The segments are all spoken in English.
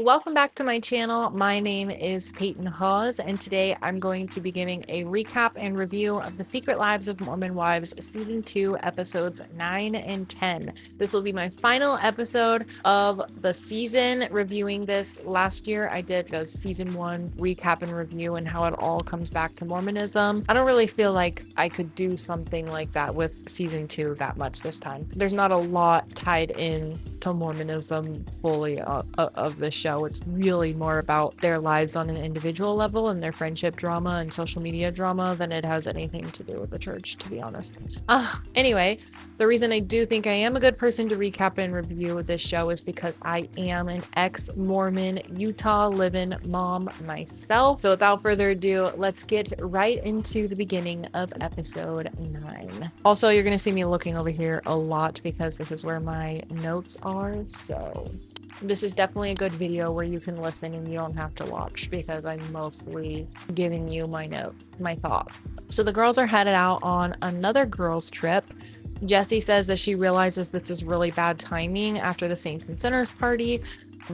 Welcome back to my channel. My name is Peyton Hawes, and today I'm going to be giving a recap and review of The Secret Lives of Mormon Wives Season 2, Episodes 9 and 10. This will be my final episode of the season. Reviewing this last year, I did a Season 1 recap and review and how it all comes back to Mormonism. I don't really feel like I could do something like that with Season 2 that much this time. There's not a lot tied in to Mormonism fully of the show. It's really more about their lives on an individual level and their friendship drama and social media drama than it has anything to do with the church, to be honest. Anyway, the reason I do think I am a good person to recap and review this show is because I am an ex-Mormon Utah living mom myself. So without further ado, let's get right into the beginning of episode 9. Also, you're going to see me looking over here a lot because this is where my notes are. So this is definitely a good video where you can listen and you don't have to watch because I'm mostly giving you my thought. So the girls are headed out on another girls trip. Jessie says that she realizes this is really bad timing after the Saints and Sinners party,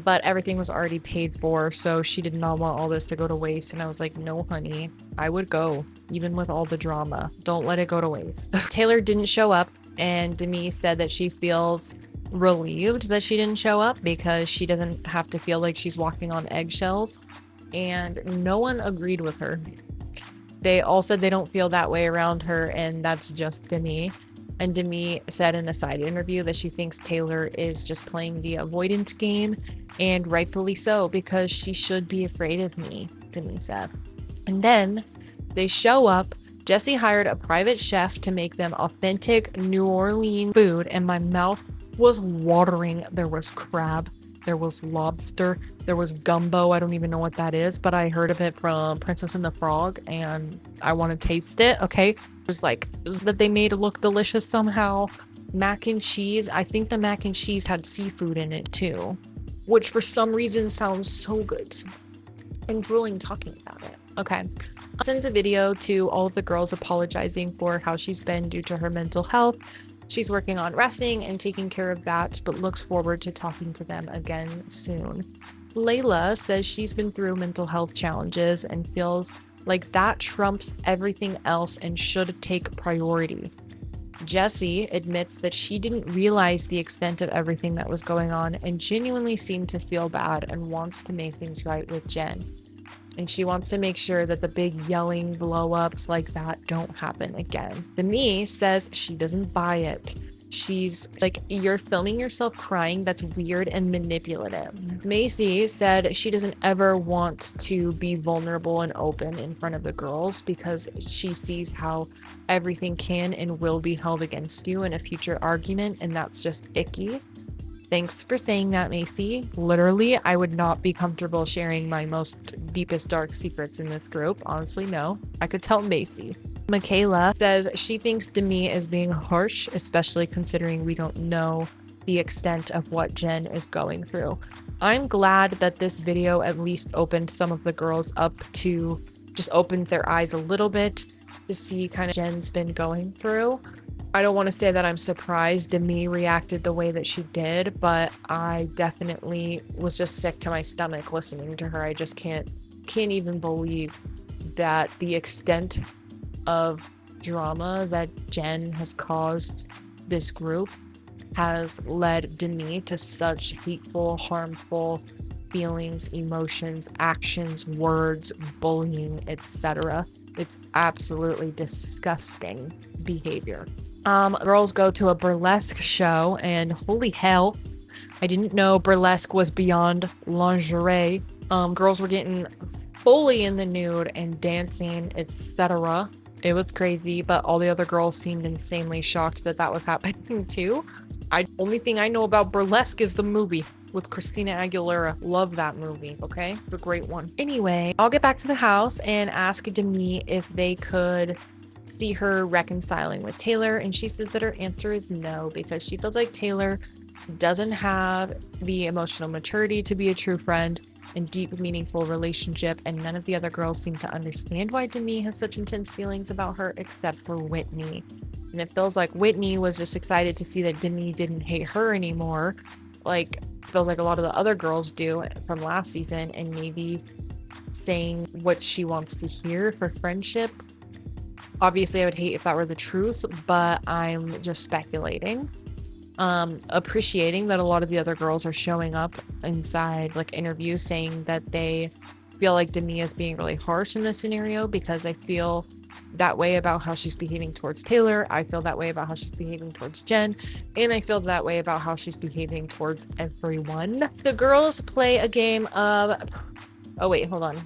but everything was already paid for, so she did not want all this to go to waste. And I was like, no, honey, I would go, even with all the drama. Don't let it go to waste. Taylor didn't show up, and Demi said that she feels relieved that she didn't show up because she doesn't have to feel like she's walking on eggshells, and no one agreed with her. They all said they don't feel that way around her, and that's just Demi. And Demi said in a side interview that she thinks Taylor is just playing the avoidance game, and rightfully so, because she should be afraid of me, Demi said. And then they show up. Jessie hired a private chef to make them authentic New Orleans food, and my mouth was watering. There was crab, there was lobster, there was gumbo. I don't even know what that is, but I heard of it from Princess and the Frog and I want to taste it. Okay, it was like that they made it look delicious somehow. Mac and cheese, I think the mac and cheese had seafood in it too, which for some reason sounds so good. I'm drooling talking about it. Okay, sends a video to all of the girls apologizing for how she's been due to her mental health. She's working on resting and taking care of that, but looks forward to talking to them again soon. Layla says she's been through mental health challenges and feels like that trumps everything else and should take priority. Jessie admits that she didn't realize the extent of everything that was going on and genuinely seemed to feel bad and wants to make things right with Jen. And she wants to make sure that the big yelling blow-ups like that don't happen again. Demi says she doesn't buy it. She's like, you're filming yourself crying. That's weird and manipulative. Macy said she doesn't ever want to be vulnerable and open in front of the girls because she sees how everything can and will be held against you in a future argument, and that's just icky. Thanks for saying that, Macy. Literally, I would not be comfortable sharing my most deepest dark secrets in this group. Honestly, no. I could tell Macy. Michaela says she thinks Demi is being harsh, especially considering we don't know the extent of what Jen is going through. I'm glad that this video at least opened some of the girls up to just open their eyes a little bit to see kind of Jen's been going through. I don't want to say that I'm surprised Demi reacted the way that she did, but I definitely was just sick to my stomach listening to her. I just can't even believe that the extent of drama that Jen has caused this group has led Demi to such hateful, harmful feelings, emotions, actions, words, bullying, etc. It's absolutely disgusting behavior. Girls go to a burlesque show, and holy hell, I didn't know burlesque was beyond lingerie. Girls were getting fully in the nude and dancing, etc. It was crazy, but all the other girls seemed insanely shocked that that was happening too. Only thing I know about burlesque is the movie with Christina Aguilera. Love that movie, okay? It's a great one. Anyway, I'll get back to the house and ask Demi if they could see her reconciling with Taylor, and she says that her answer is no because she feels like Taylor doesn't have the emotional maturity to be a true friend and deep, meaningful relationship, and none of the other girls seem to understand why Demi has such intense feelings about her except for Whitney. And it feels like Whitney was just excited to see that Demi didn't hate her anymore. Like, feels like a lot of the other girls do from last season, and maybe saying what she wants to hear for friendship. Obviously, I would hate if that were the truth, but I'm just speculating. Appreciating that a lot of the other girls are showing up inside like interviews saying that they feel like Demi is being really harsh in this scenario, because I feel that way about how she's behaving towards Taylor. I feel that way about how she's behaving towards Jen, and I feel that way about how she's behaving towards everyone. The girls play a game of, oh wait, hold on.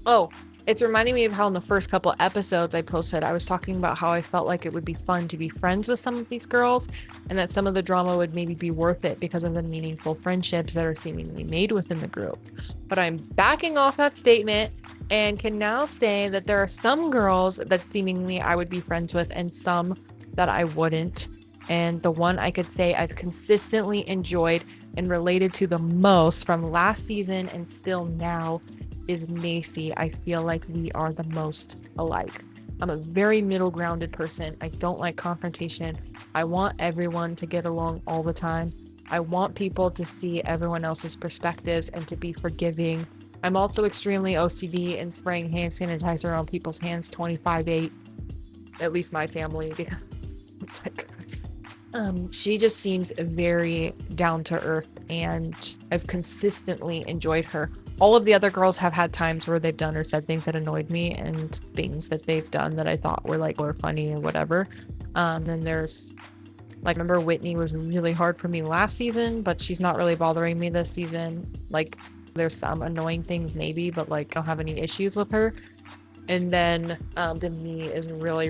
Oh, it's reminding me of how in the first couple episodes I posted, I was talking about how I felt like it would be fun to be friends with some of these girls, and that some of the drama would maybe be worth it because of the meaningful friendships that are seemingly made within the group. But I'm backing off that statement and can now say that there are some girls that seemingly I would be friends with and some that I wouldn't. And the one I could say I've consistently enjoyed and related to the most from last season and still now is Macy. I feel like we are the most alike. I'm a very middle grounded person. I don't like confrontation. I want everyone to get along all the time. I want people to see everyone else's perspectives and to be forgiving. I'm also extremely OCD in spraying hand sanitizer on people's hands 25/8, at least my family, because it's like, she just seems very down to earth, and I've consistently enjoyed her. All of the other girls have had times where they've done or said things that annoyed me, and things that they've done that I thought were like or funny or whatever. Then there's like, remember Whitney was really hard for me last season, but she's not really bothering me this season. Like, there's some annoying things maybe, but like I don't have any issues with her. And then Demi is really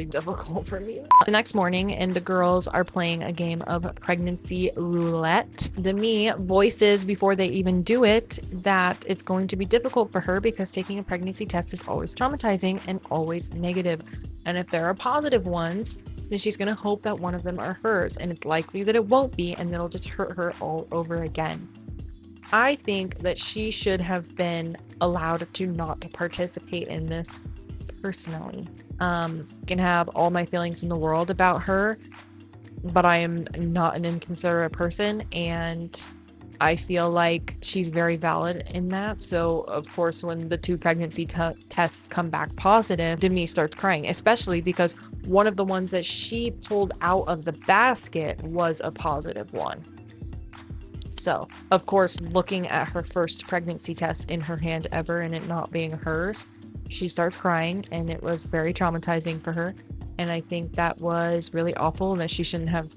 difficult for me. The next morning, and the girls are playing a game of pregnancy roulette. Demi voices before they even do it that it's going to be difficult for her because taking a pregnancy test is always traumatizing and always negative. And if there are positive ones, then she's going to hope that one of them are hers. And it's likely that it won't be, and it'll just hurt her all over again. I think that she should have been allowed to not participate in this personally. Can have all my feelings in the world about her, but I am not an inconsiderate person, and I feel like she's very valid in that. So of course, when the two pregnancy tests come back positive, Demi starts crying, especially because one of the ones that she pulled out of the basket was a positive one. So, of course, looking at her first pregnancy test in her hand ever and it not being hers, she starts crying, and it was very traumatizing for her. And I think that was really awful, and that she shouldn't have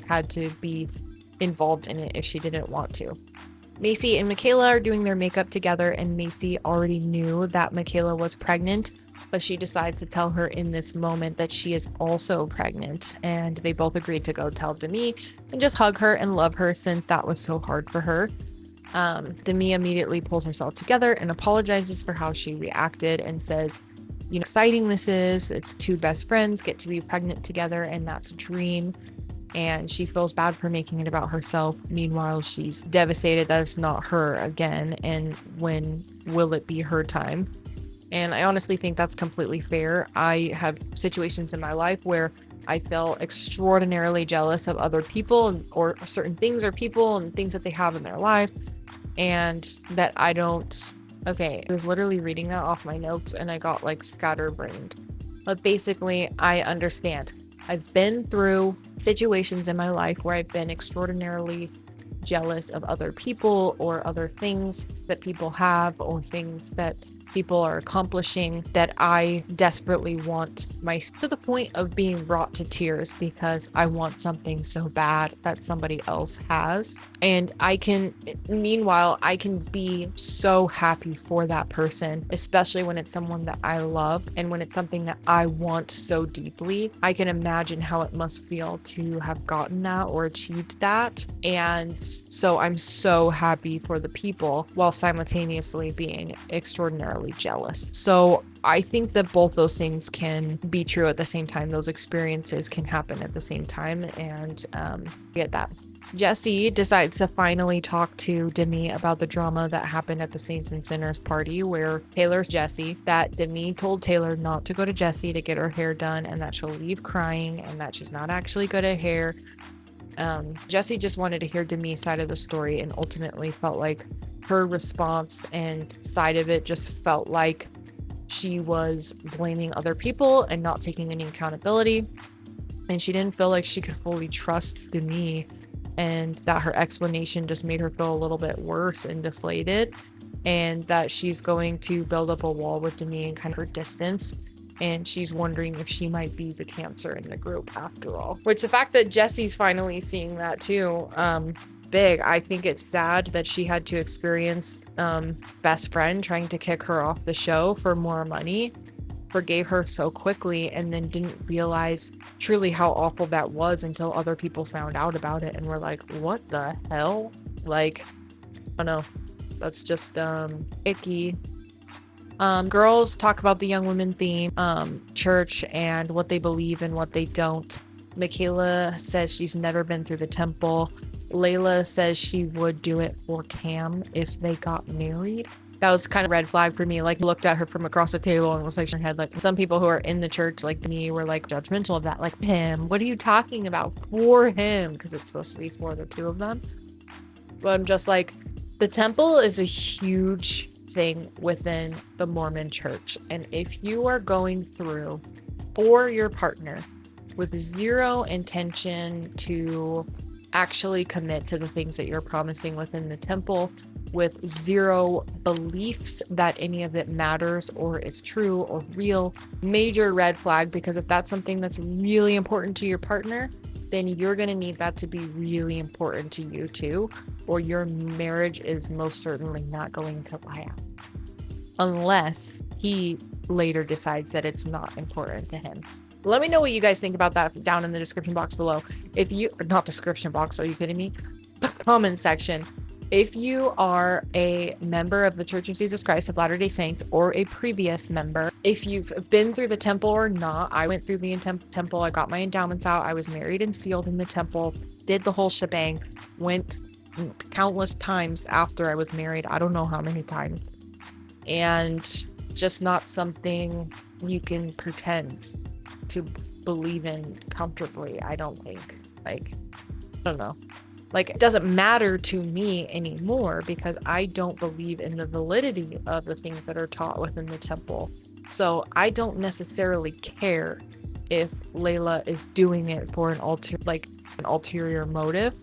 had to be involved in it if she didn't want to. Macy and Michaela are doing their makeup together, and Macy already knew that Michaela was pregnant, but she decides to tell her in this moment that she is also pregnant, and they both agreed to go tell Demi and just hug her and love her since that was so hard for her. Demi immediately pulls herself together and apologizes for how she reacted and says, you know, exciting this is, it's two best friends get to be pregnant together, and that's a dream. And she feels bad for making it about herself. Meanwhile, she's devastated that it's not her again, and when will it be her time? And I honestly think that's completely fair. I have situations in my life where I feel extraordinarily jealous of other people or certain things or people and things that they have in their life, and that I don't. Okay, I was literally reading that off my notes and I got like scatterbrained. But basically, I understand. I've been through situations in my life where I've been extraordinarily jealous of other people or other things that people have or things that people are accomplishing that I desperately want, to the point of being brought to tears because I want something so bad that somebody else has. And meanwhile, I can be so happy for that person, especially when it's someone that I love and when it's something that I want so deeply. I can imagine how it must feel to have gotten that or achieved that. And so I'm so happy for the people while simultaneously being extraordinarily jealous. So I think that both those things can be true at the same time. Those experiences can happen at the same time, and get that. Jesse decides to finally talk to Demi about the drama that happened at the Saints and Sinners party, where Taylor's Jesse, that Demi told Taylor not to go to Jesse to get her hair done, and that she'll leave crying, and that she's not actually good at hair. Jesse just wanted to hear Demi's side of the story, and ultimately felt like her response and side of it just felt like she was blaming other people and not taking any accountability. And she didn't feel like she could fully trust Demi, and that her explanation just made her feel a little bit worse and deflated, and that she's going to build up a wall with Demi and kind of her distance. And she's wondering if she might be the cancer in the group after all. Which the fact that Jesse's finally seeing that too, big. I think it's sad that she had to experience best friend trying to kick her off the show for more money, forgave her so quickly, and then didn't realize truly how awful that was until other people found out about it and were like, what the hell? Like, I don't know. That's just icky. Girls talk about the young women theme, church, and what they believe and what they don't. Michaela says she's never been through the temple. Layla says she would do it for Cam if they got married. That was kind of a red flag for me. Like, looked at her from across the table and was like, in her head, like, some people who are in the church, like me, were like judgmental of that. Like, him, what are you talking about? For him, because it's supposed to be for the two of them. But I'm just like, the temple is a huge thing within the Mormon church. And if you are going through for your partner with zero intention to actually commit to the things that you're promising within the temple, with zero beliefs that any of it matters or is true or real, major red flag. Because if that's something that's really important to your partner, then you're going to need that to be really important to you too, or your marriage is most certainly not going to last, unless he later decides that it's not important to him. Let me know what you guys think about that down in the description box below. If you, not description box, are you kidding me? The comment section. If you are a member of the Church of Jesus Christ of Latter-day Saints, or a previous member, if you've been through the temple or not. I went through the temple. I got my endowments out. I was married and sealed in the temple, did the whole shebang, went countless times after I was married. I don't know how many times. And just not something you can pretend to believe in comfortably, I don't think. Like, I don't know. Like, it doesn't matter to me anymore because I don't believe in the validity of the things that are taught within the temple. So I don't necessarily care if Layla is doing it for an ulterior motive.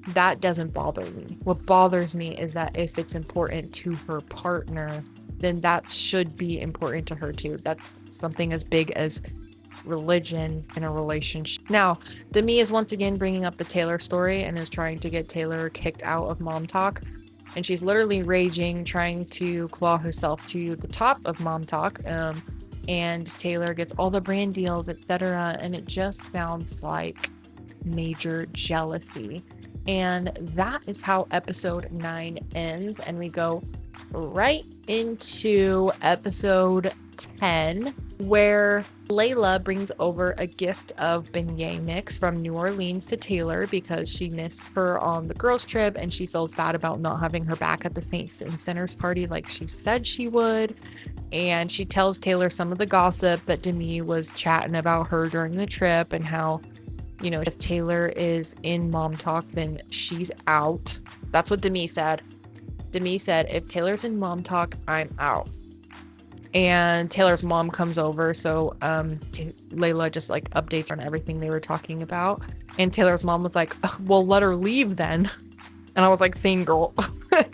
That doesn't bother me. What bothers me is that if it's important to her partner, then that should be important to her too. That's something as big as religion in a relationship. Now, Demi is once again bringing up the Taylor story and is trying to get Taylor kicked out of Mom Talk. And she's literally raging, trying to claw herself to the top of Mom Talk. And Taylor gets all the brand deals, etc. And it just sounds like major jealousy. And that is how episode 9 ends. And we go right into episode 10, where Layla brings over a gift of beignet mix from New Orleans to Taylor because she missed her on the girls' trip and she feels bad about not having her back at the Saints and Sinners party like she said she would. And she tells Taylor some of the gossip that Demi was chatting about her during the trip, and how, you know, if Taylor is in Mom Talk, then she's out. That's what Demi said. Demi said, if Taylor's in Mom Talk, I'm out. And Taylor's mom comes over, so Layla just like updates on everything they were talking about. And Taylor's mom was like, well, let her leave then. And I was like, same girl.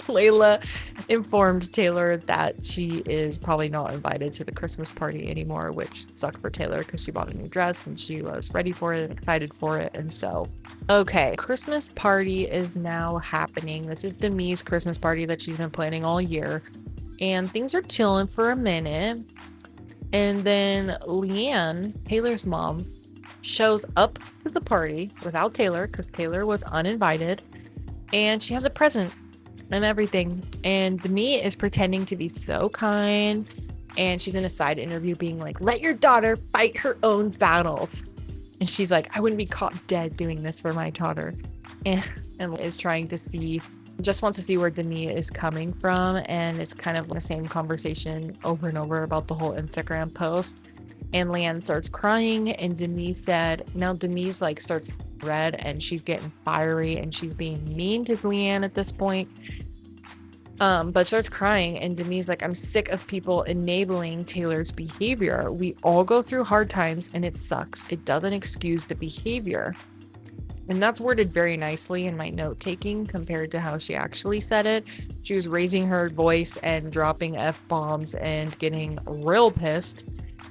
Layla informed Taylor that she is probably not invited to the Christmas party anymore, which sucked for Taylor because she bought a new dress and she was ready for it and excited for it. And so, okay, Christmas party is now happening. This is Demi's Christmas party that she's been planning all year. And things are chilling for a minute. And then Leanne, Taylor's mom, shows up to the party without Taylor because Taylor was uninvited. And she has a present and everything. And Demi is pretending to be so kind. And she's in a side interview being like, let your daughter fight her own battles. And she's like, I wouldn't be caught dead doing this for my daughter. And is trying to see, just wants to see where Demi is coming from. And it's kind of the same conversation over and over about the whole Instagram post. And Leanne starts crying, and Demi said, now Demi's like starts red and she's getting fiery and she's being mean to Leanne at this point. But starts crying, and Demi's like, I'm sick of people enabling Taylor's behavior. We all go through hard times and it sucks. It doesn't excuse the behavior. And that's worded very nicely in my note taking compared to how she actually said it. She was raising her voice and dropping F-bombs and getting real pissed.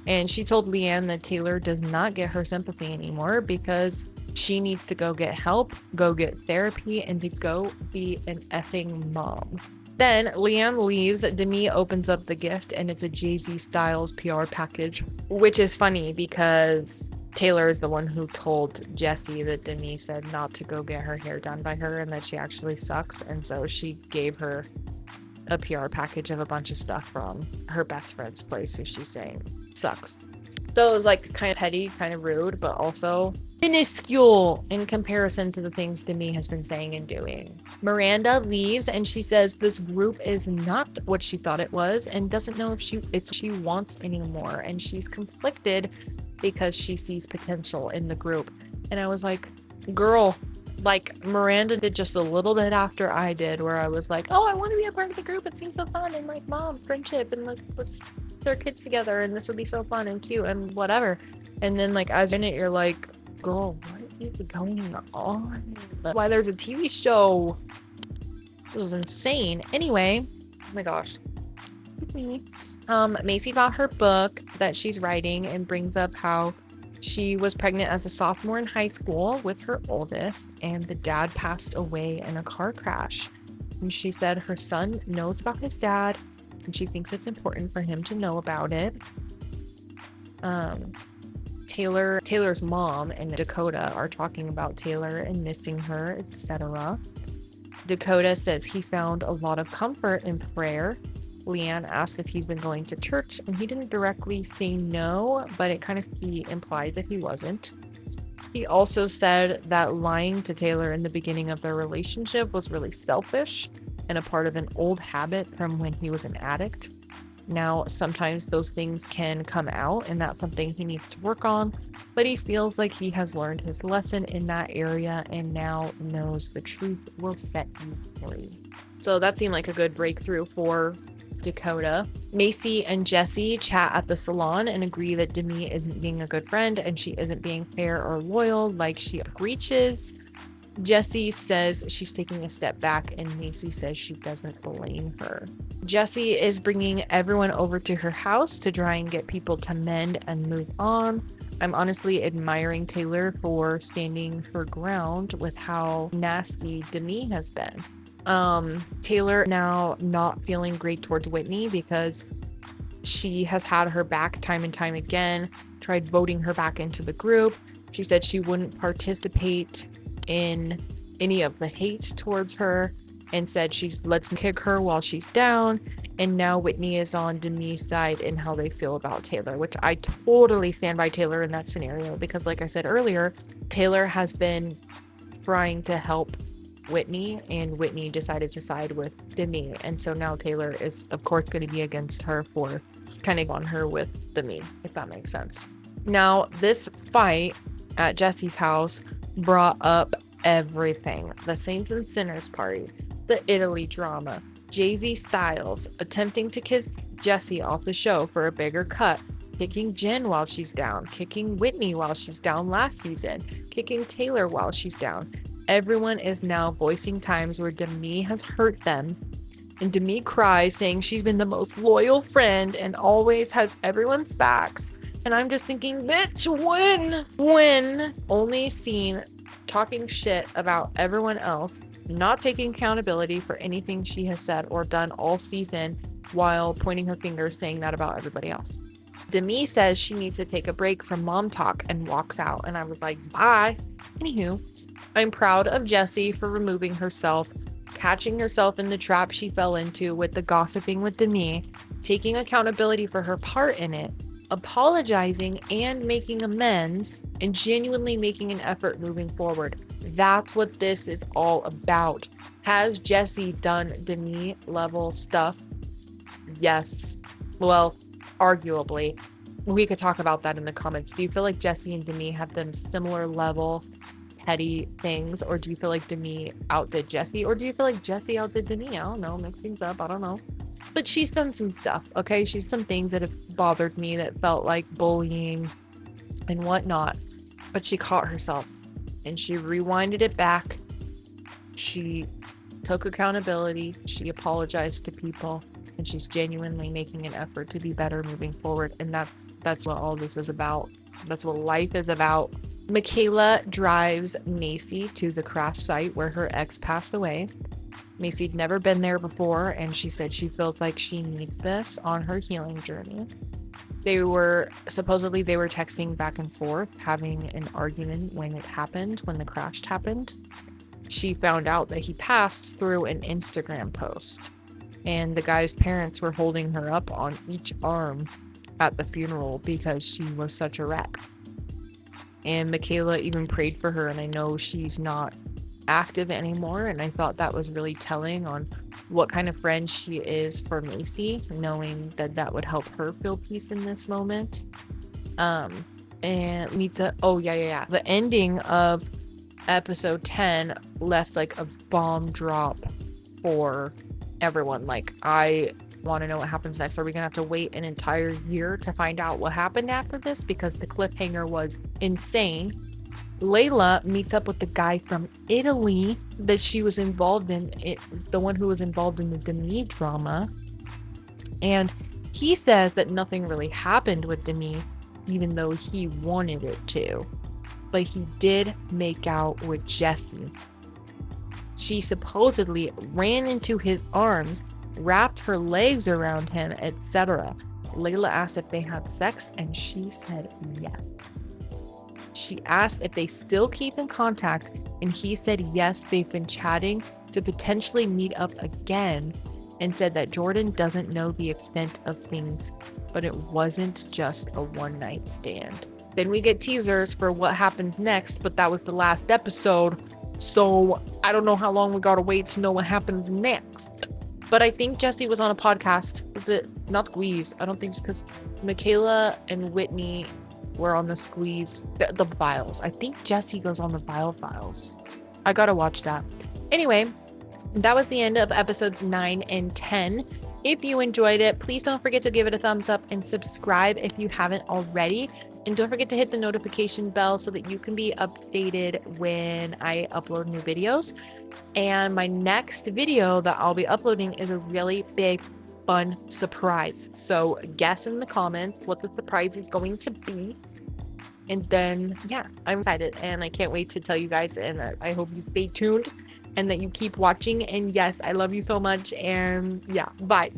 And she told Leanne that Taylor does not get her sympathy anymore because she needs to go get help, go get therapy, and to go be an effing mom. Then Leanne leaves. Demi opens up the gift and it's a Jay-Z Styles PR package, which is funny because Taylor is the one who told Jesse that Demi said not to go get her hair done by her and that she actually sucks. And so she gave her a PR package of a bunch of stuff from her best friend's place who she's saying sucks. So it was like kind of petty, kind of rude, but also minuscule in comparison to the things Demi has been saying and doing. Miranda leaves and she says this group is not what she thought it was and doesn't know if she wants anymore. And she's conflicted because she sees potential in the group. And I was like, girl, like Miranda did just a little bit after I did, where I was like, oh, I want to be a part of the group. It seems so fun. And like, mom, friendship, and like, let's their kids together and this would be so fun and cute and whatever. And then like as in it, you're like, girl, what is going on? Why there's a TV show? It was insane. Anyway, oh my gosh. Macy got her book that she's writing and brings up how she was pregnant as a sophomore in high school with her oldest, and the dad passed away in a car crash. And she said her son knows about his dad, and she thinks it's important for him to know about it. Taylor's mom and Dakota are talking about Taylor and missing her, etc. Dakota says he found a lot of comfort in prayer. Leanne asked if he's been going to church, and he didn't directly say no, but he implied that he wasn't. He also said that lying to Taylor in the beginning of their relationship was really selfish and a part of an old habit from when he was an addict. Now, sometimes those things can come out, and that's something he needs to work on, but he feels like he has learned his lesson in that area and now knows the truth will set you free. So that seemed like a good breakthrough for Dakota. Macy and Jesse chat at the salon and agree that Demi isn't being a good friend and she isn't being fair or loyal like she preaches. Jesse says she's taking a step back and Macy says she doesn't blame her. Jesse is bringing everyone over to her house to try and get people to mend and move on. I'm honestly admiring Taylor for standing her ground with how nasty Demi has been. Taylor now not feeling great towards Whitney because she has had her back time and time again, tried voting her back into the group. She said she wouldn't participate in any of the hate towards her and said let's kick her while she's down. And now Whitney is on Demi's side in how they feel about Taylor, which I totally stand by Taylor in that scenario because like I said earlier, Taylor has been trying to help Whitney and Whitney decided to side with Demi. And so now Taylor is of course going to be against her for kind of on her with Demi, if that makes sense. Now this fight at Jesse's house brought up everything. The Saints and Sinners party, the Italy drama, Jay-Z Styles attempting to kiss Jesse off the show for a bigger cut, kicking Jen while she's down, kicking Whitney while she's down last season, kicking Taylor while she's down. Everyone is now voicing times where Demi has hurt them, and Demi cries saying she's been the most loyal friend and always has everyone's backs. And I'm just thinking, bitch, when only seen talking shit about everyone else, not taking accountability for anything she has said or done all season while pointing her finger saying that about everybody else. Demi says she needs to take a break from mom talk and walks out. And I was like, bye. Anywho, I'm proud of Jessie for removing herself, catching herself in the trap she fell into with the gossiping with Demi, taking accountability for her part in it, apologizing and making amends, and genuinely making an effort moving forward. That's what this is all about. Has Jessie done Demi level stuff? Yes. Well, arguably. We could talk about that in the comments. Do you feel like Jessie and Demi have done similar level petty things, or do you feel like Demi outdid Jesse, or do you feel like Jesse outdid Demi? I don't know, mix things up, I don't know. But she's done some stuff, okay? She's some things that have bothered me that felt like bullying and whatnot, but she caught herself and she rewinded it back. She took accountability, she apologized to people, and she's genuinely making an effort to be better moving forward. And that's what all this is about. That's what life is about. Michaela drives Macy to the crash site where her ex passed away. Macy'd never been there before, and she said she feels like she needs this on her healing journey. They were texting back and forth, having an argument when the crash happened. She found out that he passed through an Instagram post, and the guy's parents were holding her up on each arm at the funeral because she was such a wreck. And Michaela even prayed for her, and I know she's not active anymore, and I thought that was really telling on what kind of friend she is for Macy, knowing that would help her feel peace in this moment. And the ending of episode 10 left like a bomb drop for everyone. Like, I want to know what happens next. Are we gonna have to wait an entire year to find out what happened after this? Because the cliffhanger was insane. Layla meets up with the guy from Italy that she was involved in, the one who was involved in the Demi drama. And he says that nothing really happened with Demi, even though he wanted it to. But he did make out with Jesse. She supposedly ran into his arms, wrapped her legs around him, etc. Layla asked if they had sex, and she said yes. She asked if they still keep in contact, and he said yes, they've been chatting to potentially meet up again, and said that Jordan doesn't know the extent of things, but it wasn't just a one-night stand. Then we get teasers for what happens next, but that was the last episode, so I don't know how long we gotta wait to know what happens next. But I think Jesse was on a podcast. Was it not Squeeze? I don't think, because Michaela and Whitney were on the Squeeze, the Files. I think Jesse goes on the Files. I gotta watch that. Anyway, that was the end of episodes 9 and 10. If you enjoyed it, please don't forget to give it a thumbs up and subscribe if you haven't already. And don't forget to hit the notification bell so that you can be updated when I upload new videos. And my next video that I'll be uploading is a really big, fun surprise. So guess in the comments what the surprise is going to be. And then, yeah, I'm excited and I can't wait to tell you guys. And I hope you stay tuned and that you keep watching. And yes, I love you so much. And yeah, bye.